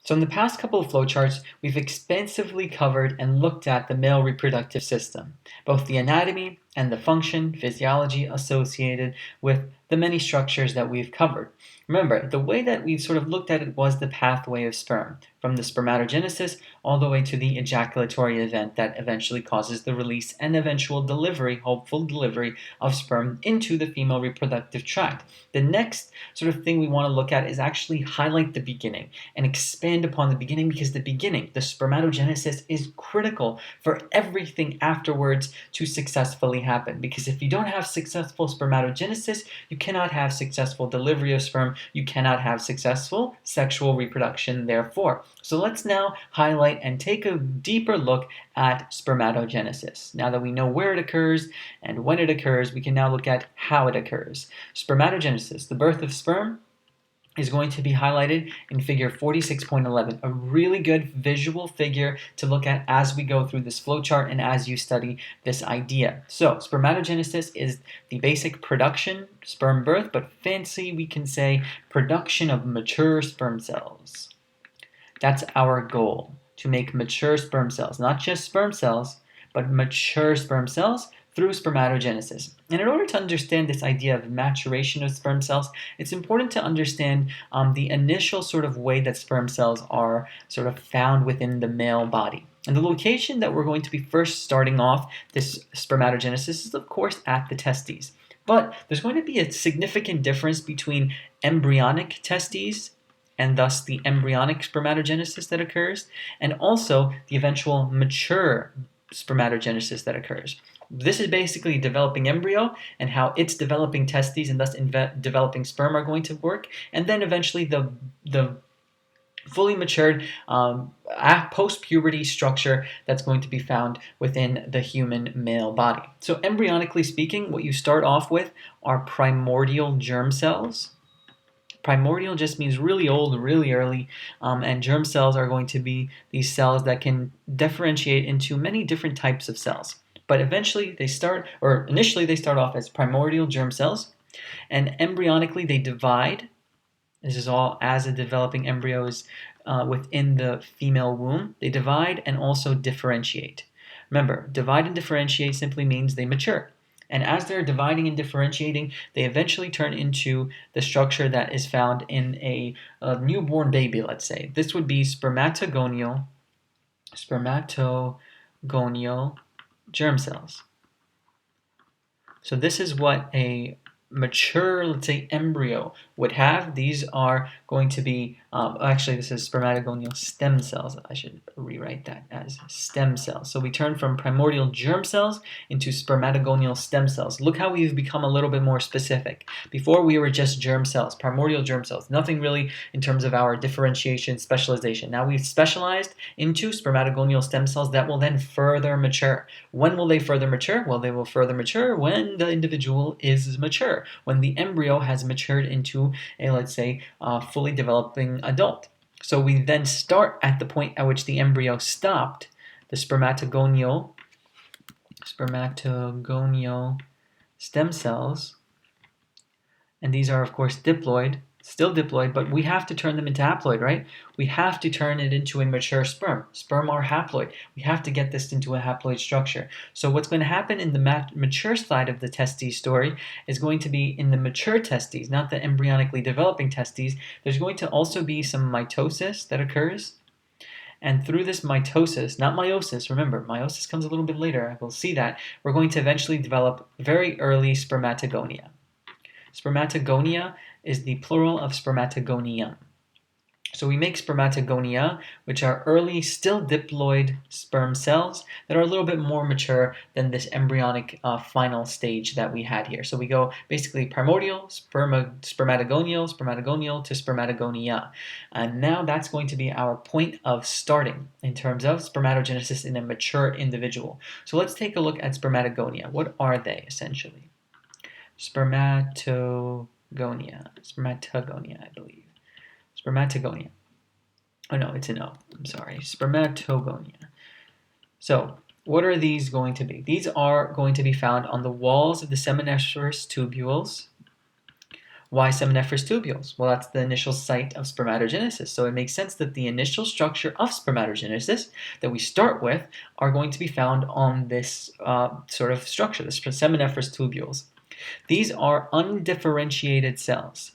So in the past couple of flowcharts, we've extensively covered and looked at the male reproductive system, both the anatomy and the function, physiology associated with the many structures that we've covered. Remember, the way that we sort of looked at it was the pathway of sperm, from the spermatogenesis all the way to the ejaculatory event that eventually causes the release and eventual delivery, hopeful delivery of sperm into the female reproductive tract. The next sort of thing we want to look at is actually highlight the beginning and expand upon the beginning, because the beginning, the spermatogenesis, is critical for everything afterwards to successfully happen. Because if you don't have successful spermatogenesis, you cannot have successful delivery of sperm, you cannot have successful sexual reproduction, therefore. So let's now highlight and take a deeper look at spermatogenesis. Now that we know where it occurs and when it occurs, we can now look at how it occurs. Spermatogenesis, the birth of sperm, is going to be highlighted in figure 46.11, a really good visual figure to look at as we go through this flowchart and as you study this idea. So spermatogenesis is the basic production, sperm birth, but fancy we can say production of mature sperm cells. That's our goal, to make mature sperm cells, not just sperm cells, but mature sperm cells through spermatogenesis. And in order to understand this idea of maturation of sperm cells, it's important to understand the initial sort of way that sperm cells are sort of found within the male body. And the location that we're going to be first starting off this spermatogenesis is, of course, at the testes. But there's going to be a significant difference between embryonic testes, and thus the embryonic spermatogenesis that occurs, and also the eventual mature spermatogenesis that occurs. This is basically developing embryo and how its developing testes and thus developing sperm are going to work, and then eventually the fully matured post-puberty structure that's going to be found within the human male body. So embryonically speaking, what you start off with are primordial germ cells. Primordial just means really old, really early, and germ cells are going to be these cells that can differentiate into many different types of cells. But eventually initially they start off as primordial germ cells, and embryonically they divide. This is all as a developing embryo is within the female womb. They divide and also differentiate. Remember, divide and differentiate simply means they mature. And as they're dividing and differentiating, they eventually turn into the structure that is found in a newborn baby, let's say. This would be spermatogonial germ cells. So this is what a mature, let's say, embryo would have. These are going to be, actually this is spermatogonial stem cells. I should rewrite that as stem cells. So we turn from primordial germ cells into spermatogonial stem cells. Look how we've become a little bit more specific. Before we were just germ cells, primordial germ cells, nothing really in terms of our differentiation, specialization. Now we've specialized into spermatogonial stem cells that will then further mature. When will they further mature? Well, they will further mature when the individual is mature, when the embryo has matured into a, let's say, fully developing adult. So we then start at the point at which the embryo stopped, the spermatogonial stem cells, and these are of course diploid, still diploid, but we have to turn them into haploid, right? We have to turn it into a mature sperm. Sperm are haploid. We have to get this into a haploid structure. So what's going to happen in the mature side of the testes story is going to be in the mature testes, not the embryonically developing testes. There's going to also be some mitosis that occurs. And through this mitosis, not meiosis, remember, meiosis comes a little bit later, we'll see that, we're going to eventually develop very early spermatogonia. Spermatogonia is the plural of spermatogonia. So we make spermatogonia, which are early, still diploid sperm cells that are a little bit more mature than this embryonic final stage that we had here. So we go basically primordial, spermatogonial to spermatogonia. And now that's going to be our point of starting in terms of spermatogenesis in a mature individual. So let's take a look at spermatogonia. What are they essentially? Spermatogonia, I believe. Spermatogonia. Oh no, it's an O. I'm sorry. Spermatogonia. So, what are these going to be? These are going to be found on the walls of the seminiferous tubules, Why seminiferous tubules? Well, that's the initial site of spermatogenesis. So it makes sense that the initial structure of spermatogenesis that we start with are going to be found on this sort of structure, the seminiferous tubules. These are undifferentiated cells.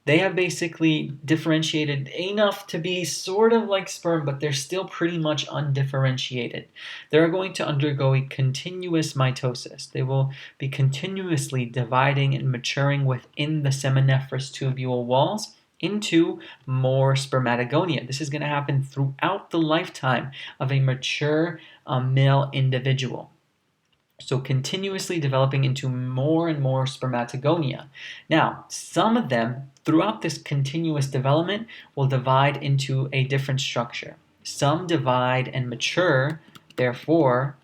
They have basically differentiated enough to be sort of like sperm, but they're still pretty much undifferentiated. They're going to undergo a continuous mitosis. They will be continuously dividing and maturing within the seminiferous tubule walls into more spermatogonia. This is going to happen throughout the lifetime of a mature male individual. So continuously developing into more and more spermatogonia. Now, some of them, throughout this continuous development, will divide into a different structure. Some divide and mature, therefore,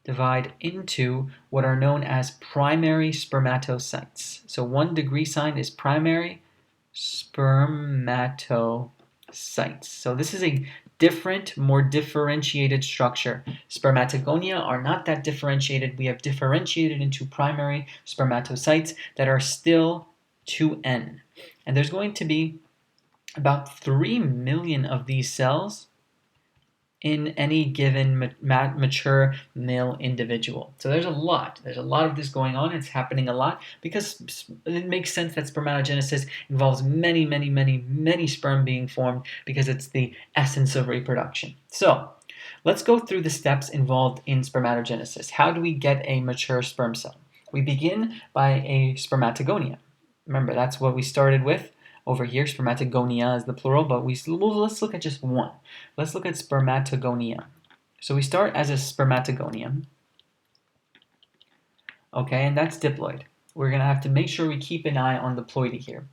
divide into what are known as primary spermatocytes. So 1 degree sign is primary spermatocytes. So this is a different, more differentiated structure. Spermatogonia are not that differentiated. We have differentiated into primary spermatocytes that are still 2N. And there's going to be about 3 million of these cells in any given mature male individual. So there's a lot of this going on. It's happening a lot because it makes sense that spermatogenesis involves many sperm being formed because it's the essence of reproduction. So let's go through the steps involved in spermatogenesis. How do we get a mature sperm cell? We begin by a spermatogonia. Remember, that's what we started with. Over here, spermatogonia is the plural, but let's look at just one. Let's look at spermatogonia. So we start as a spermatogonium. Okay, and that's diploid. We're going to have to make sure we keep an eye on the ploidy here.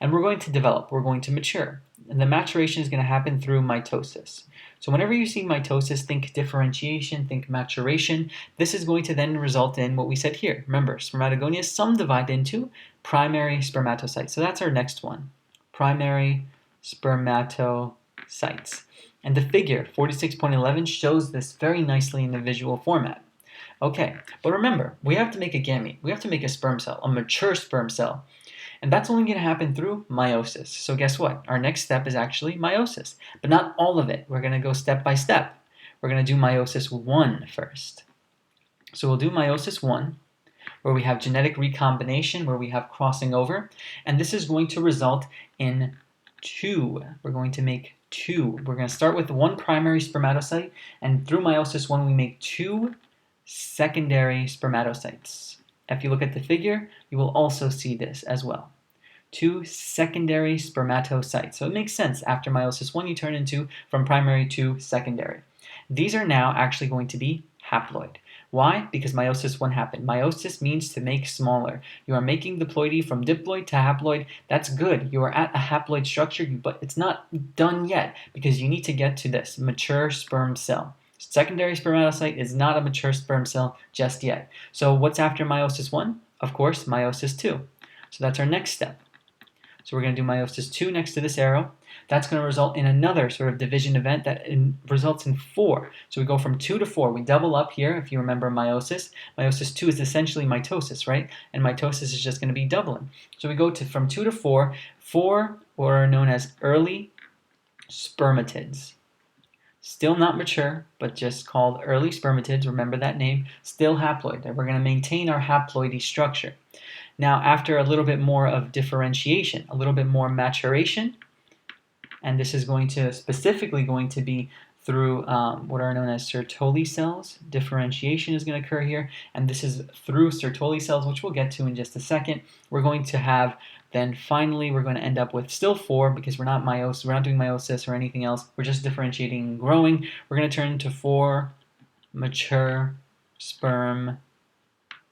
And we're going to develop, we're going to mature. And the maturation is going to happen through mitosis. So whenever you see mitosis, think differentiation, think maturation. This is going to then result in what we said here. Remember, spermatogonia, some divide into primary spermatocytes. So that's our next one. Primary spermatocytes. And the figure 46.11 shows this very nicely in the visual format. Okay, but remember, we have to make a gamete. We have to make a sperm cell, a mature sperm cell. And that's only going to happen through meiosis. So guess what? Our next step is actually meiosis. But not all of it. We're going to go step by step. We're going to do meiosis 1 first. So we'll do meiosis 1. Where we have genetic recombination, where we have crossing over, and this is going to result in 2. We're going to make 2. We're going to start with 1 primary spermatocyte, and through meiosis 1 we make 2 secondary spermatocytes. If you look at the figure, you will also see this as well. 2 secondary spermatocytes. So it makes sense. After meiosis 1, you turn into from primary to secondary. These are now actually going to be haploid. Why? Because meiosis 1 happened. Meiosis means to make smaller. You are making the ploidy from diploid to haploid. That's good. You are at a haploid structure, but it's not done yet because you need to get to this mature sperm cell. Secondary spermatocyte is not a mature sperm cell just yet. So what's after meiosis 1? Of course, meiosis 2. So that's our next step. So we're going to do meiosis 2 next to this arrow. That's going to result in another sort of division event that results in 4. So we go from 2 to 4. We double up here, if you remember meiosis. Meiosis 2 is essentially mitosis, right? And mitosis is just going to be doubling. So we go from 2 to 4. 4 are known as early spermatids. Still not mature, but just called early spermatids. Remember that name. Still haploid. We're going to maintain our haploidy structure. Now, after a little bit more of differentiation, a little bit more maturation, and this is specifically going to be through what are known as Sertoli cells. Differentiation is going to occur here, and this is through Sertoli cells, which we'll get to in just a second. We're going to have, then finally, we're going to end up with still 4 because we're not doing meiosis or anything else. We're just differentiating and growing. We're going to turn into 4 mature sperm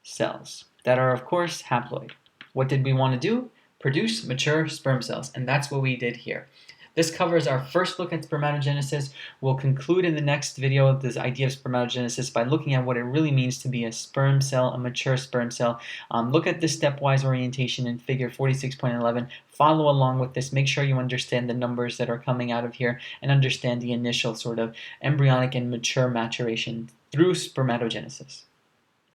cells that are, of course, haploid. What did we want to do? Produce mature sperm cells, and that's what we did here. This covers our first look at spermatogenesis. We'll conclude in the next video this idea of spermatogenesis by looking at what it really means to be a sperm cell, a mature sperm cell. Look at this stepwise orientation in figure 46.11. Follow along with this. Make sure you understand the numbers that are coming out of here and understand the initial sort of embryonic and mature maturation through spermatogenesis.